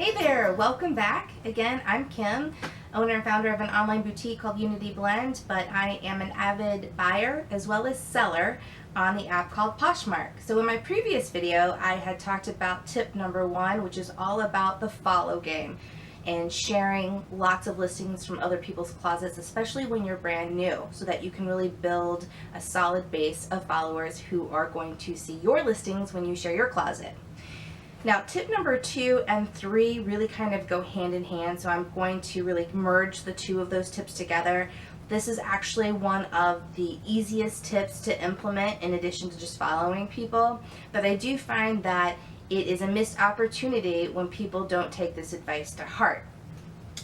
Hey there, welcome back. Again, I'm Kim, owner and founder of an online boutique called Unity Blend, but I am an avid buyer as well as seller on the app called Poshmark. So in my previous video, I had talked about tip number 1, which is all about the follow game and sharing lots of listings from other people's closets, especially when you're brand new, so that you can really build a solid base of followers who are going to see your listings when you share your closet. Now, tip number 2 and 3 really kind of go hand in hand, so I'm going to really merge the two of those tips together. This is actually one of the easiest tips to implement in addition to just following people, but I do find that it is a missed opportunity when people don't take this advice to heart.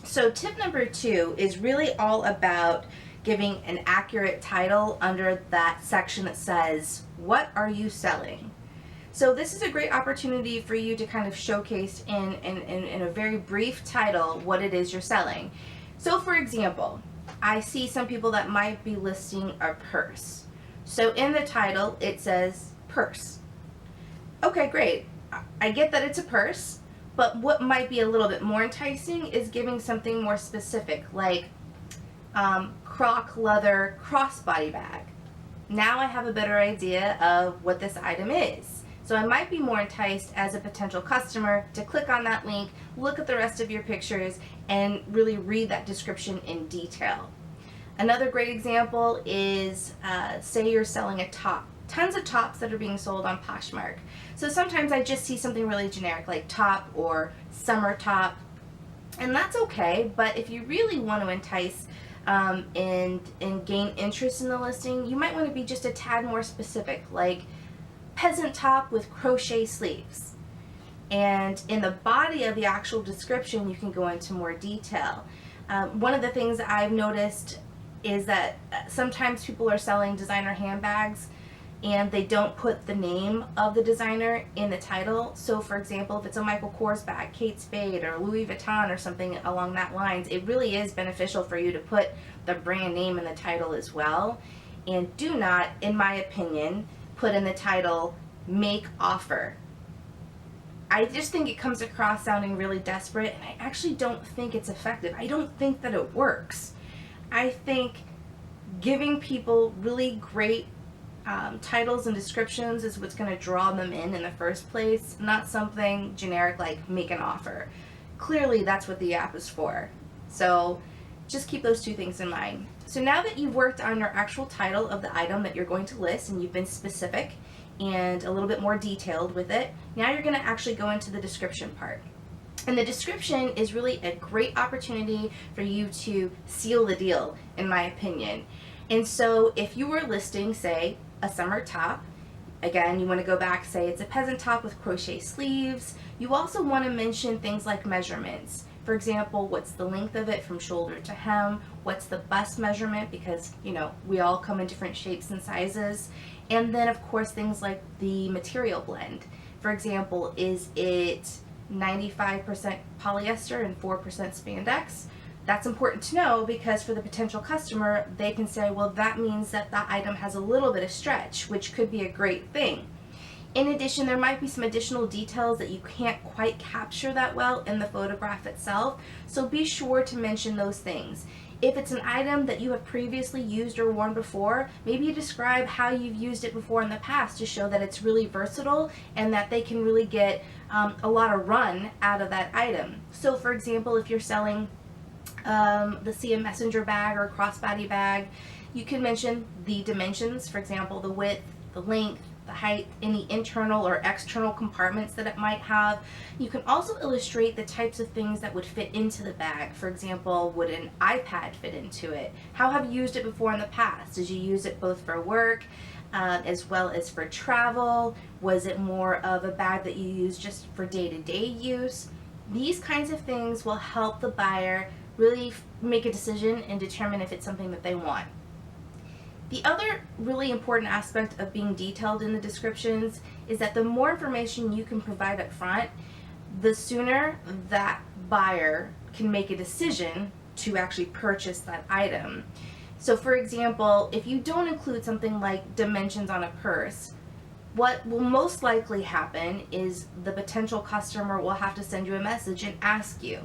So tip number 2 is really all about giving an accurate title under that section that says, "What are you selling?" So this is a great opportunity for you to kind of showcase in a very brief title what it is you're selling. So for example, I see some people that might be listing a purse. So in the title it says purse. Okay, great. I get that it's a purse, but what might be a little bit more enticing is giving something more specific, like croc leather crossbody bag. Now I have a better idea of what this item is. So I might be more enticed as a potential customer to click on that link, look at the rest of your pictures, and really read that description in detail. Another great example is, say you're selling a top. Tons of tops that are being sold on Poshmark. So sometimes I just see something really generic like top or summer top, and that's okay, but if you really want to entice and gain interest in the listing, you might want to be just a tad more specific, like peasant top with crochet sleeves. And in the body of the actual description, you can go into more detail. One of the things that I've noticed is that sometimes people are selling designer handbags and they don't put the name of the designer in the title. So for example, if it's a Michael Kors bag, Kate Spade, or Louis Vuitton or something along that lines, it really is beneficial for you to put the brand name in the title as well. And do not, in my opinion, put in the title, "Make offer." I just think it comes across sounding really desperate, and I actually don't think it's effective. I don't think that it works. I think giving people really great titles and descriptions is what's going to draw them in the first place, not something generic like "make an offer." Clearly that's what the app is for. So just keep those two things in mind. So now that you've worked on your actual title of the item that you're going to list and you've been specific and a little bit more detailed with it, now you're going to actually go into the description part. And the description is really a great opportunity for you to seal the deal, in my opinion. And so if you were listing, say, a summer top, again, you want to go back, say it's a peasant top with crochet sleeves. You also want to mention things like measurements. For example, what's the length of it from shoulder to hem? What's the bust measurement? Because, you know, we all come in different shapes and sizes. And then, of course, things like the material blend. For example, is it 95% polyester and 4% spandex? That's important to know because for the potential customer, they can say, well, that means that that item has a little bit of stretch, which could be a great thing. In addition, there might be some additional details that you can't quite capture that well in the photograph itself, so be sure to mention those things. If it's an item that you have previously used or worn before, maybe you describe how you've used it before in the past to show that it's really versatile and that they can really get a lot of run out of that item. So for example, if you're selling let's see, a messenger bag or a crossbody bag, you can mention the dimensions, for example, the width, the length, the height, any internal or external compartments that it might have. You can also illustrate the types of things that would fit into the bag. For example, would an iPad fit into it? How have you used it before in the past? Did you use it both for work as well as for travel? Was it more of a bag that you use just for day-to-day use? These kinds of things will help the buyer really make a decision and determine if it's something that they want. The other really important aspect of being detailed in the descriptions is that the more information you can provide up front, the sooner that buyer can make a decision to actually purchase that item. So for example, if you don't include something like dimensions on a purse, what will most likely happen is the potential customer will have to send you a message and ask you.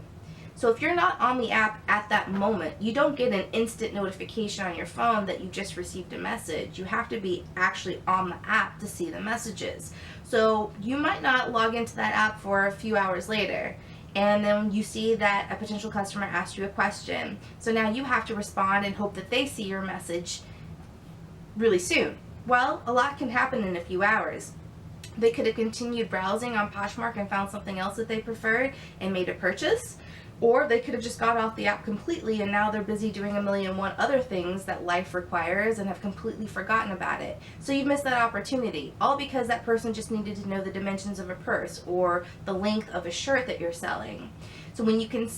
So if you're not on the app at that moment, you don't get an instant notification on your phone that you just received a message. You have to be actually on the app to see the messages. So you might not log into that app for a few hours later, and then you see that a potential customer asked you a question. So now you have to respond and hope that they see your message really soon. Well, a lot can happen in a few hours. They could have continued browsing on Poshmark and found something else that they preferred and made a purchase. Or they could have just got off the app completely and now they're busy doing a million and one other things that life requires and have completely forgotten about it. So you missed that opportunity, all because that person just needed to know the dimensions of a purse or the length of a shirt that you're selling. So when you can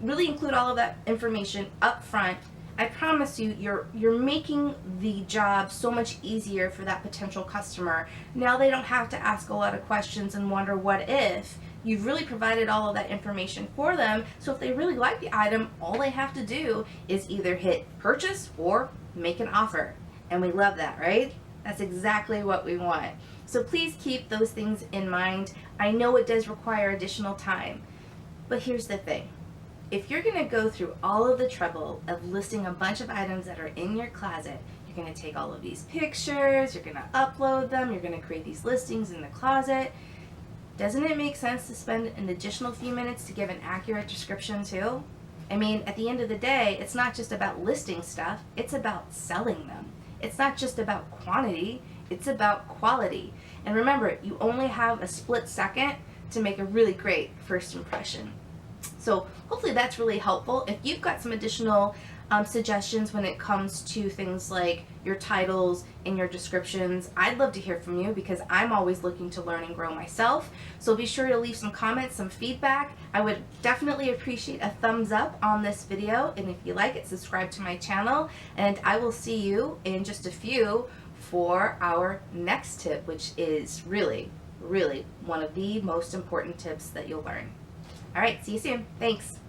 really include all of that information up front, I promise you, you're making the job so much easier for that potential customer. Now they don't have to ask a lot of questions and wonder what if. You've really provided all of that information for them, so if they really like the item, all they have to do is either hit purchase or make an offer. And we love that, right? That's exactly what we want. So please keep those things in mind. I know it does require additional time, but here's the thing. If you're gonna go through all of the trouble of listing a bunch of items that are in your closet, you're gonna take all of these pictures, you're gonna upload them, you're gonna create these listings in the closet. Doesn't it make sense to spend an additional few minutes to give an accurate description too? I mean, at the end of the day, it's not just about listing stuff, it's about selling them. It's not just about quantity, it's about quality. And remember, you only have a split second to make a really great first impression. So hopefully that's really helpful. If you've got some additional suggestions when it comes to things like your titles and your descriptions, I'd love to hear from you because I'm always looking to learn and grow myself. So be sure to leave some comments, some feedback. I would definitely appreciate a thumbs up on this video, and if you like it, subscribe to my channel, and I will see you in just a few for our next tip, which is really, really one of the most important tips that you'll learn. All right, see you soon. Thanks.